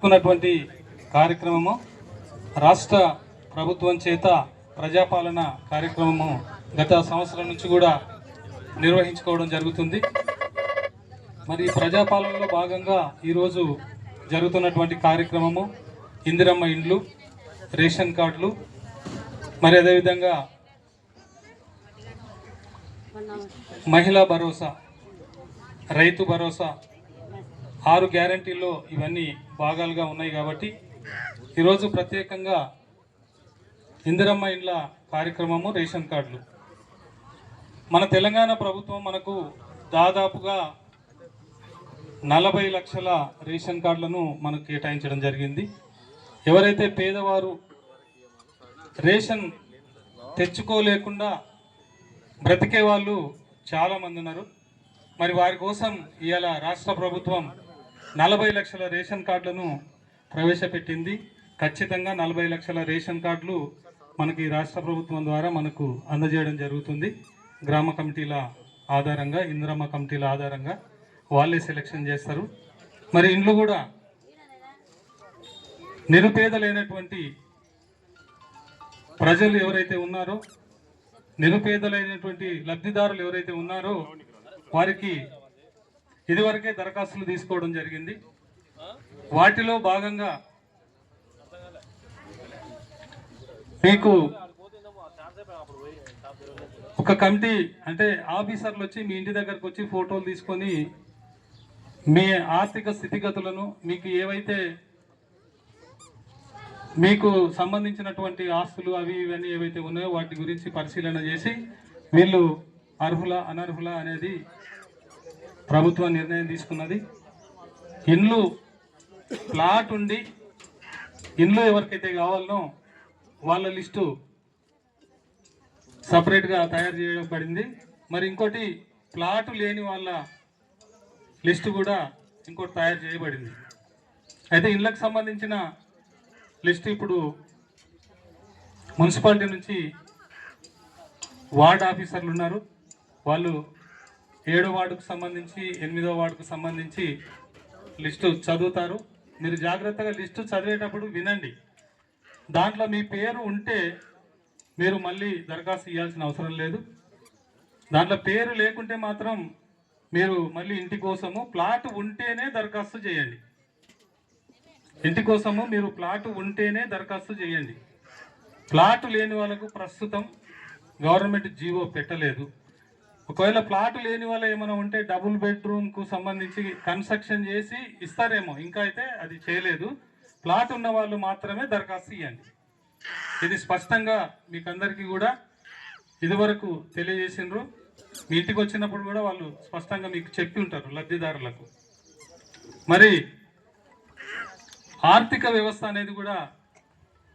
ఉన్నటువంటి కార్యక్రమము రాష్ట్ర ప్రభుత్వం చేత ప్రజాపాలన కార్యక్రమము గత సంవత్సరం నుంచి కూడా నిర్వహించుకోవడం జరుగుతుంది. మరి ప్రజాపాలనలో భాగంగా ఈరోజు జరుగుతున్నటువంటి కార్యక్రమము ఇందిరమ్మ ఇండ్లు, రేషన్ కార్డులు, మరి అదేవిధంగా మహిళా భరోసా, రైతు భరోసా, 6 గ్యారంటీల్లో ఇవన్నీ భాగాలుగా ఉన్నాయి. కాబట్టి ఈరోజు ప్రత్యేకంగా ఇందిరమ్మ ఇండ్ల కార్యక్రమము, రేషన్ కార్డులు. మన తెలంగాణ ప్రభుత్వం మనకు దాదాపుగా 40 లక్షల రేషన్ కార్డులను మనకు కేటాయించడం జరిగింది. ఎవరైతే పేదవారు రేషన్ తెచ్చుకోలేకుండా బ్రతికే వాళ్ళు చాలామంది ఉన్నారు. మరి వారి కోసం ఇవాళ రాష్ట్ర ప్రభుత్వం 40 లక్షల రేషన్ కార్డులను ప్రవేశపెట్టింది. ఖచ్చితంగా 40 లక్షల రేషన్ కార్డులు మనకి రాష్ట్ర ప్రభుత్వం ద్వారా మనకు అందజేయడం జరుగుతుంది. గ్రామ కమిటీల ఆధారంగా, ఇందిరమ్మ కమిటీల ఆధారంగా వాళ్ళే సెలెక్షన్ చేస్తారు. మరి ఇండ్లు కూడా నిరుపేదలైనటువంటి ప్రజలు ఎవరైతే ఉన్నారో, నిరుపేదలైనటువంటి లబ్ధిదారులు ఎవరైతే ఉన్నారో వారికి ఇదివరకే దరఖాస్తులు తీసుకోవడం జరిగింది. వాటిలో భాగంగా మీకు ఒక కమిటీ అంటే ఆఫీసర్లు వచ్చి మీ ఇంటి దగ్గరకు వచ్చి ఫోటోలు తీసుకొని మీ ఆర్థిక స్థితిగతులను, మీకు ఏవైతే మీకు సంబంధించినటువంటి ఆస్తులు అవి ఇవన్నీ ఏవైతే ఉన్నాయో వాటి గురించి పరిశీలన చేసి వీళ్ళు అర్హుల అనర్హుల అనేది ప్రభుత్వం నిర్ణయం తీసుకున్నది. ఇండ్లు ప్లాట్ ఉండి ఇండ్లు ఎవరికైతే కావాలనో వాళ్ళ లిస్టు సపరేట్గా తయారు చేయబడింది. మరి ఇంకోటి ప్లాటు లేని వాళ్ళ లిస్టు కూడా ఇంకోటి తయారు చేయబడింది. అయితే ఇళ్ళకు సంబంధించిన లిస్టు ఇప్పుడు మున్సిపాలిటీ నుంచి వార్డ్ ఆఫీసర్లు ఉన్నారు. వాళ్ళు 7వ వార్డుకు సంబంధించి 8వ వార్డుకు సంబంధించి లిస్టు చదువుతారు. మీరు జాగ్రత్తగా లిస్టు చదివేటప్పుడు వినండి. దాంట్లో మీ పేరు ఉంటే మీరు మళ్ళీ దరఖాస్తు ఇవ్వాల్సిన అవసరం లేదు. దాంట్లో పేరు లేకుంటే మాత్రం మీరు మళ్ళీ ఇంటి కోసము ప్లాట్ ఉంటేనే దరఖాస్తు చేయండి. ఇంటి కోసము మీరు ప్లాట్ ఉంటేనే దరఖాస్తు చేయండి. ప్లాట్ లేని వాళ్ళకు ప్రస్తుతం గవర్నమెంట్ జీవో పెట్టలేదు. ఒకవేళ ప్లాట్ లేని వాళ్ళ ఏమైనా ఉంటే డబుల్ బెడ్రూమ్కు సంబంధించి కన్స్ట్రక్షన్ చేసి ఇస్తారేమో, ఇంకా అయితే అది చేయలేదు. ప్లాట్ ఉన్న వాళ్ళు మాత్రమే దరఖాస్తు ఇవ్వండి. ఇది స్పష్టంగా మీకు అందరికీ కూడా ఇదివరకు తెలియజేసినారు. మీ ఇంటికి వచ్చినప్పుడు కూడా వాళ్ళు స్పష్టంగా మీకు చెప్పి ఉంటారు లబ్ధిదారులకు. మరి ఆర్థిక వ్యవస్థ అనేది కూడా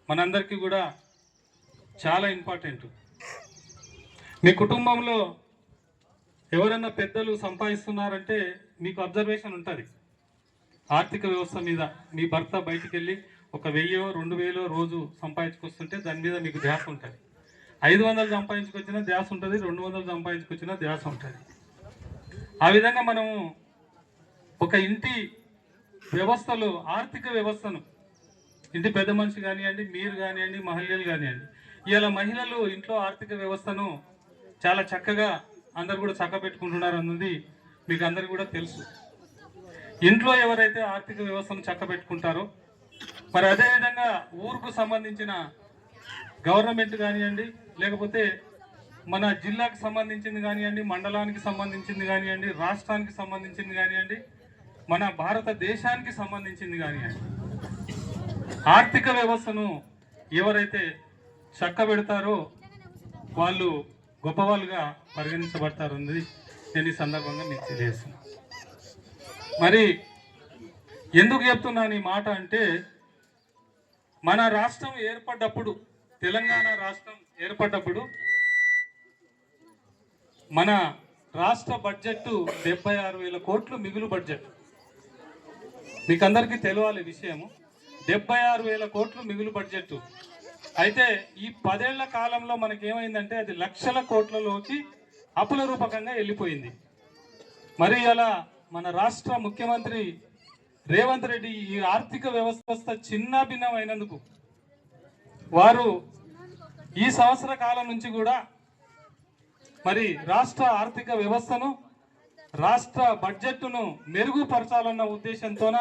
మనందరికీ కూడా చాలా ఇంపార్టెంట్. మీ కుటుంబంలో ఎవరైనా పెద్దలు సంపాదిస్తున్నారంటే మీకు అబ్జర్వేషన్ ఉంటుంది ఆర్థిక వ్యవస్థ మీద. మీ భర్త బయటికి వెళ్ళి 1000 2000 రోజు సంపాదించుకొస్తుంటే దాని మీద మీకు ధ్యాస ఉంటుంది. 500 సంపాదించుకొచ్చిన ధ్యాస ఉంటుంది, 200 సంపాదించుకొచ్చిన ధ్యాస ఉంటుంది. ఆ విధంగా మనము ఒక ఇంటి వ్యవస్థలో ఆర్థిక వ్యవస్థను, ఇంటి పెద్ద మనిషి కానివ్వండి, మీరు కానివ్వండి, మహిళలు కానివ్వండి, ఇవాళ మహిళలు ఇంట్లో ఆర్థిక వ్యవస్థను చాలా చక్కగా అందరు కూడా చక్కబెట్టుకుంటున్నారు అన్నది మీకు అందరికి కూడా తెలుసు. ఇంట్లో ఎవరైతే ఆర్థిక వ్యవస్థను చక్కబెట్టుకుంటారో, మరి అదేవిధంగా ఊరుకు సంబంధించిన గవర్నమెంట్ కానివ్వండి, లేకపోతే మన జిల్లాకు సంబంధించింది కానివ్వండి, మండలానికి సంబంధించింది కానివ్వండి, రాష్ట్రానికి సంబంధించింది కానివ్వండి, మన భారతదేశానికి సంబంధించింది కానివ్వండి, ఆర్థిక వ్యవస్థను ఎవరైతే చక్కబెడతారో వాళ్ళు గొప్పవాళ్ళుగా పరిగణించబడతారు అన్నది నేను ఈ సందర్భంగా మీకు తెలియజేస్తున్నాను. మరి ఎందుకు చెప్తున్నాను ఈ మాట అంటే, మన రాష్ట్రం ఏర్పడ్డప్పుడు, తెలంగాణ రాష్ట్రం ఏర్పడ్డప్పుడు మన రాష్ట్ర బడ్జెట్ 76,000 కోట్లు మిగులు బడ్జెట్. మీకు అందరికీ తెలియాలి విషయము. 76,000 కోట్లు మిగులు బడ్జెట్. అయితే ఈ 10 ఏళ్ల కాలంలో మనకేమైందంటే అది లక్షల కోట్లలోకి అప్పుల రూపకంగా వెళ్ళిపోయింది. మరి అలా మన రాష్ట్ర ముఖ్యమంత్రి రేవంత్ రెడ్డి ఈ ఆర్థిక వ్యవస్థ చిన్న భిన్నం అయినందుకు వారు ఈ సంవత్సర కాలం నుంచి కూడా మరి రాష్ట్ర ఆర్థిక వ్యవస్థను రాష్ట్ర బడ్జెట్ను మెరుగుపరచాలన్న ఉద్దేశంతోన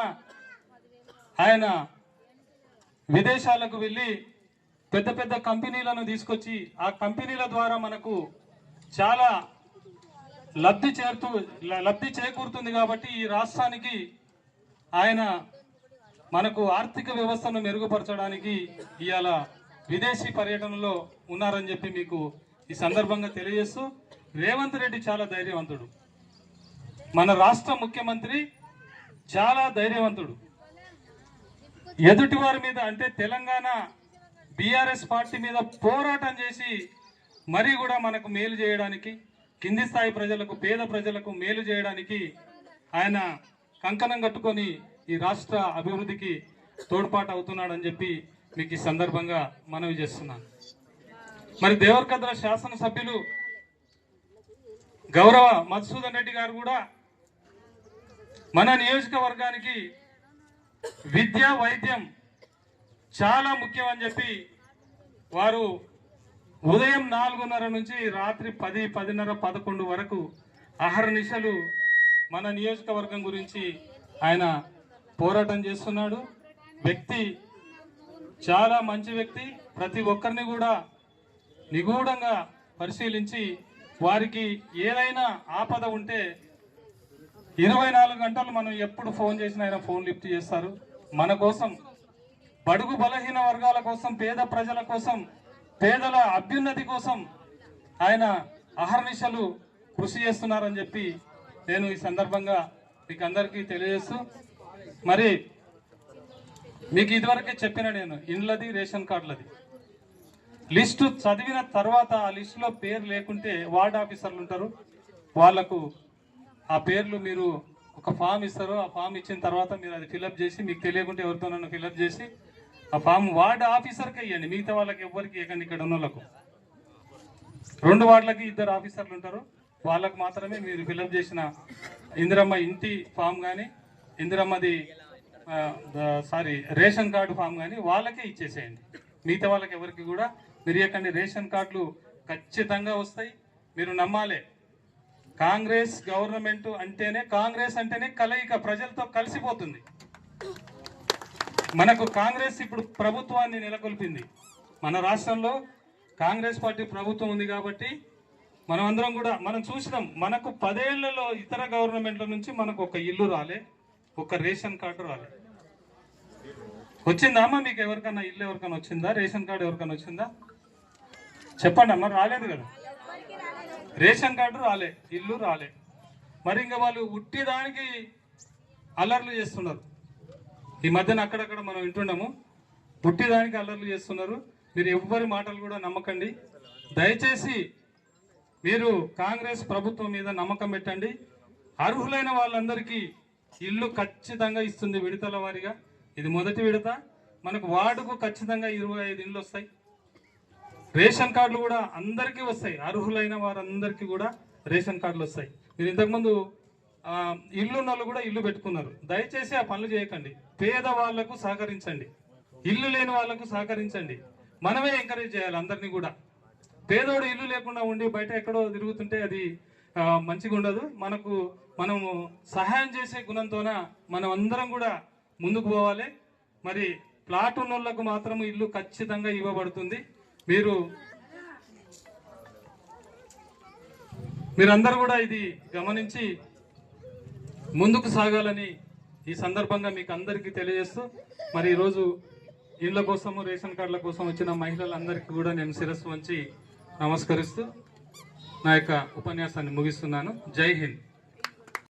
ఆయన విదేశాలకు వెళ్ళి పెద్ద పెద్ద కంపెనీలను తీసుకొచ్చి ఆ కంపెనీల ద్వారా మనకు చాలా లబ్ధి చేకూరుతుంది. కాబట్టి ఈ రాష్ట్రానికి ఆయన మనకు ఆర్థిక వ్యవస్థను మెరుగుపరచడానికి ఇవాళ విదేశీ పర్యటనలో ఉన్నారని చెప్పి మీకు ఈ సందర్భంగా తెలియజేస్తూ, రేవంత్ రెడ్డి చాలా ధైర్యవంతుడు. మన రాష్ట్ర ముఖ్యమంత్రి చాలా ధైర్యవంతుడు. ఎదుటి వారి మీద అంటే తెలంగాణ బీఆర్ఎస్ పార్టీ మీద పోరాటం చేసి మరీ కూడా మనకు మేలు చేయడానికి, కింది స్థాయి ప్రజలకు, పేద ప్రజలకు మేలు చేయడానికి ఆయన కంకణం కట్టుకొని ఈ రాష్ట్ర అభివృద్ధికి తోడ్పాటు అవుతున్నాడని చెప్పి మీకు ఈ సందర్భంగా మనవి చేస్తున్నాను. మరి దేవరకద్ర శాసనసభ్యులు గౌరవ మధుసూదన్ రెడ్డి గారు కూడా మన నియోజకవర్గానికి విద్య, వైద్యం చాలా ముఖ్యం అని చెప్పి వారు ఉదయం 4:30 నుంచి రాత్రి 10, 10:30, 11 వరకు అహర్నిశలు మన నియోజకవర్గం గురించి ఆయన పోరాటం చేస్తున్నాడు. వ్యక్తి చాలా మంచి వ్యక్తి. ప్రతి ఒక్కరిని కూడా నిగూఢంగా పరిశీలించి వారికి ఏదైనా ఆపద ఉంటే 24 గంటలు మనం ఎప్పుడు ఫోన్ చేసినా ఆయన ఫోన్ లిఫ్ట్ చేస్తారు. మన కోసం, బడుగు బలహీన వర్గాల కోసం, పేద ప్రజల కోసం, పేదల అభ్యున్నతి కోసం ఆయన అహర్నిశలు కృషి చేస్తున్నారని చెప్పి నేను ఈ సందర్భంగా మీకు అందరికీ తెలియజేస్తూ, మరి మీకు ఇదివరకే చెప్పిన నేను ఇండ్లది, రేషన్ కార్డులది లిస్టు చదివిన తర్వాత ఆ లిస్టులో పేరు లేకుంటే వార్డ్ ఆఫీసర్లు ఉంటారు, వాళ్లకు ఆ పేర్లు మీరు ఒక ఫామ్ ఇస్తారు. ఆ ఫామ్ ఇచ్చిన తర్వాత మీరు అది ఫిలప్ చేసి, మీకు తెలియకుంటే ఎవరితోనన్నా ఫిలప్ చేసి ఆ ఫామ్ వార్డ్ ఆఫీసర్కి ఇవ్వండి. మిగతా వాళ్ళకి ఎవరికి ఇవ్వకండి. ఇక్కడ ఉన్న వాళ్ళకు 2 వార్డులకి 2 ఆఫీసర్లు ఉంటారు, వాళ్ళకు మాత్రమే మీరు ఫిలప్ చేసిన ఇందిరమ్మ ఇంటి ఫామ్ కానీ, ఇందిరమ్మది రేషన్ కార్డు ఫామ్ కానీ వాళ్ళకే ఇచ్చేసేయండి. మిగతా వాళ్ళకి ఎవరికి కూడా మీరు ఇవ్వకండి. రేషన్ కార్డులు ఖచ్చితంగా వస్తాయి. మీరు నమ్మాలి, కాంగ్రెస్ గవర్నమెంట్ అంటేనే, కాంగ్రెస్ అంటేనే కలయిక, ప్రజలతో కలిసిపోతుంది. మనకు కాంగ్రెస్ ఇప్పుడు ప్రభుత్వాన్ని నెలకొల్పింది. మన రాష్ట్రంలో కాంగ్రెస్ పార్టీ ప్రభుత్వం ఉంది కాబట్టి మనం అందరం కూడా మనం చూసినాం. మనకు 10 ఏళ్లలో ఇతర గవర్నమెంట్ల నుంచి మనకు ఒక ఇల్లు రాలే, ఒక రేషన్ కార్డు రాలే. వచ్చిందా అమ్మా మీకు? ఎవరికన్నా ఇల్లు ఎవరికైనా వచ్చిందా? రేషన్ కార్డు ఎవరికైనా వచ్చిందా? చెప్పండి అమ్మ. రాలేదు కదా, రేషన్ కార్డు రాలే, ఇల్లు రాలే. మరి ఇంకా వాళ్ళు ఉట్టిదానికి అల్లర్లు చేస్తున్నారు. ఈ మధ్యన అక్కడక్కడ మనం వింటున్నాము, ఉట్టిదానికి అల్లర్లు చేస్తున్నారు. మీరు ఎవ్వరి మాటలు కూడా నమ్మకండి. దయచేసి మీరు కాంగ్రెస్ ప్రభుత్వం మీద నమ్మకం పెట్టండి. అర్హులైన వాళ్ళందరికీ ఇల్లు ఖచ్చితంగా ఇస్తుంది విడతల వారీగా. ఇది మొదటి విడత. మనకు వార్డుకు ఖచ్చితంగా 25 ఇళ్ళు వస్తాయి. రేషన్ కార్డులు కూడా అందరికీ వస్తాయి. అర్హులైన వారందరికీ కూడా రేషన్ కార్డులు వస్తాయి. మీరు ఇంతకుముందు ఇల్లు ఉన్న వాళ్ళు కూడా ఇల్లు పెట్టుకున్నారు. దయచేసి ఆ పనులు చేయకండి. పేద వాళ్లకు సహకరించండి, ఇల్లు లేని వాళ్లకు సహకరించండి. మనమే ఎంకరేజ్ చేయాలి అందరినీ కూడా. పేదోడు ఇల్లు లేకుండా ఉండి బయట ఎక్కడో తిరుగుతుంటే అది మంచిగా ఉండదు. మనము సహాయం చేసే గుణంతోన మనం అందరం కూడా ముందుకు పోవాలి. మరి ప్లాట్ ఉన్న వాళ్ళకు మాత్రం ఇల్లు ఖచ్చితంగా ఇవ్వబడుతుంది. మీరందరూ కూడా ఇది గమనించి ముందుకు సాగాలని ఈ సందర్భంగా మీకు అందరికీ తెలియజేస్తూ, మరి ఈరోజు ఇళ్ల కోసము, రేషన్ కార్డుల కోసం వచ్చిన మహిళలందరికీ కూడా నేను శిరస్సు వంచి నమస్కరిస్తూ నా యొక్క ఉపన్యాసాన్ని ముగిస్తున్నాను. జై హింద్.